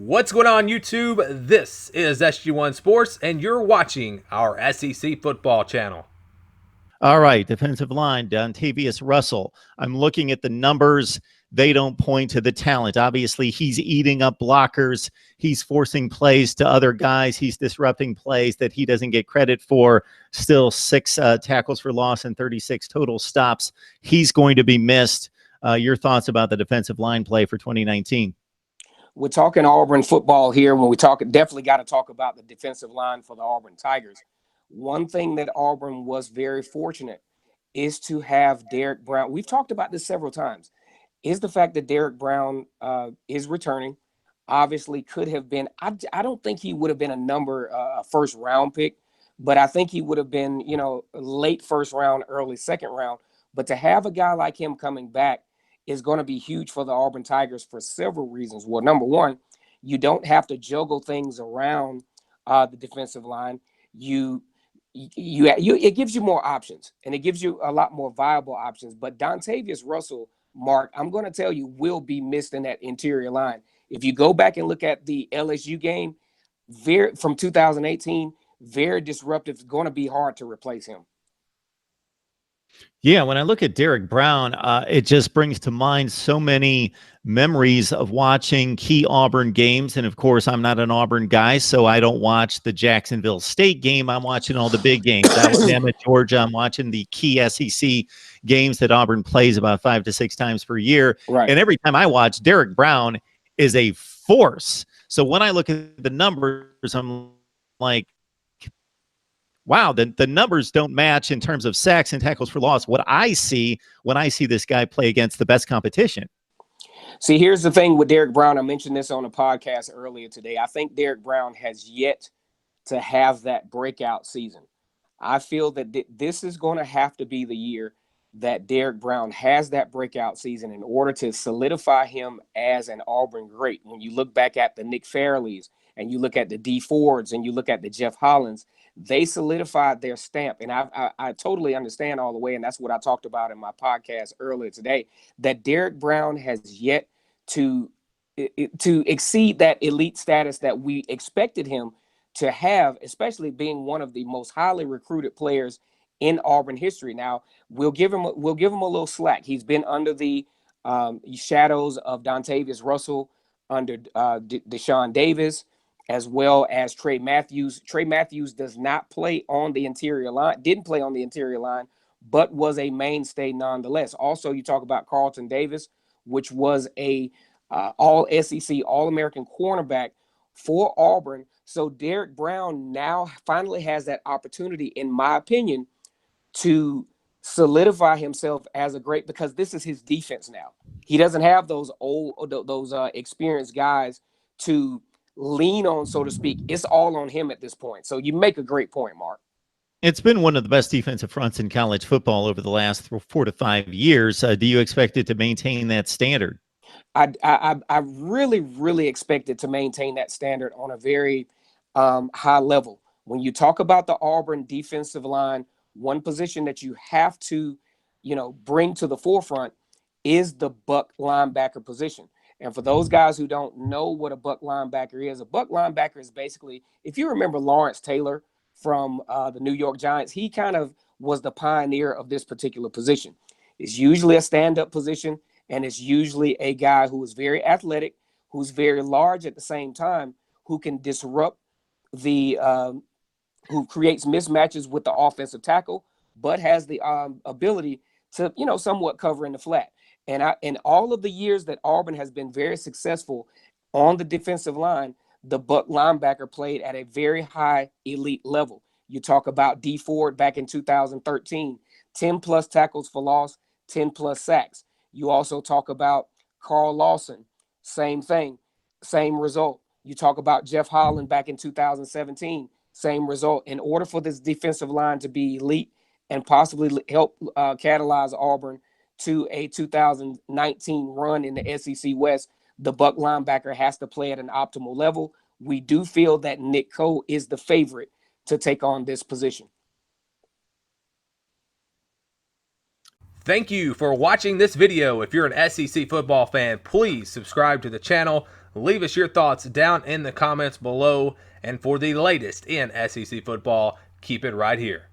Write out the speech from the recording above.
What's going on, YouTube? This is SG1 Sports, and you're watching our SEC football channel. All right, defensive line, Dontavius Russell. I'm looking at the numbers. They don't point to the talent. Obviously, he's eating up blockers. He's forcing plays to other guys. He's disrupting plays that he doesn't get credit for. Still 6 tackles for loss and 36 total stops. He's going to be missed. Your thoughts about the defensive line play for 2019? We're talking Auburn football here. When we talk, definitely got to talk about the defensive line for the Auburn Tigers. One thing that Auburn was very fortunate is to have Derek Brown. We've talked about this several times. Is the fact that Derek Brown is returning. Obviously, could have been. I don't think he would have been a first round pick, but I think he would have been, late first round, early second round. But to have a guy like him coming back is going to be huge for the Auburn Tigers for several reasons. Well, number one, you don't have to juggle things around the defensive line. It gives you more options, and it gives you a lot more viable options. But Dontavius Russell, Mark, I'm going to tell you, will be missed in that interior line. If you go back and look at the LSU game, from 2018, very disruptive. It's going to be hard to replace him. Yeah, when I look at Derek Brown, it just brings to mind so many memories of watching key Auburn games. And of course, I'm not an Auburn guy, so I don't watch the Jacksonville State game. I'm watching all the big games. Alabama, Georgia. I'm watching the key SEC games that Auburn plays about 5 to 6 times per year. Right. And every time I watch, Derek Brown is a force. So when I look at the numbers, I'm like, wow, the numbers don't match in terms of sacks and tackles for loss. What I see when I see this guy play against the best competition. See, here's the thing with Derek Brown. I mentioned this on a podcast earlier today. I think Derek Brown has yet to have that breakout season. I feel that this is going to have to be the year that Derek Brown has that breakout season in order to solidify him as an Auburn great. When you look back at the Nick Fairleys and you look at the D Fords and you look at the Jeff Hollands, they solidified their stamp. And I totally understand all the way. And that's what I talked about in my podcast earlier today, that Derek Brown has yet to exceed that elite status that we expected him to have, especially being one of the most highly recruited players in Auburn history. Now, we'll give him a little slack. He's been under the shadows of Dontavius Russell, under Deshaun Davis, as well as Trey Matthews. Trey Matthews does not play on the interior line, didn't play on the interior line, but was a mainstay nonetheless. Also, you talk about Carlton Davis, which was a all SEC, All-American cornerback for Auburn. So Derek Brown now finally has that opportunity, in my opinion, to solidify himself as a great, because this is his defense now. He doesn't have those experienced guys to lean on, so to speak. It's all on him at this point. So you make a great point, Mark. It's been one of the best defensive fronts in college football over the last 4 to 5 years. Do you expect it to maintain that standard? I really, really expect it to maintain that standard on a very high level. When you talk about the Auburn defensive line, one position that you have to, bring to the forefront is the buck linebacker position. And for those guys who don't know what a buck linebacker is, a buck linebacker is basically, if you remember Lawrence Taylor from the New York Giants, he kind of was the pioneer of this particular position. It's usually a stand-up position, and it's usually a guy who is very athletic, who's very large at the same time, who can disrupt who creates mismatches with the offensive tackle, but has the ability to, somewhat cover in the flat. And in all of the years that Auburn has been very successful on the defensive line, the buck linebacker played at a very high elite level. You talk about D Ford back in 2013, 10 plus tackles for loss, 10 plus sacks. You also talk about Carl Lawson, same thing, same result. You talk about Jeff Holland back in 2017, same result. In order for this defensive line to be elite and possibly help catalyze Auburn to a 2019 run in the SEC West, the buck linebacker has to play at an optimal level. We do feel that Nick Cole is the favorite to take on this position. Thank you for watching this video. If you're an SEC football fan, please subscribe to the channel, Leave us your thoughts down in the comments below. And for the latest in SEC football, keep it right here.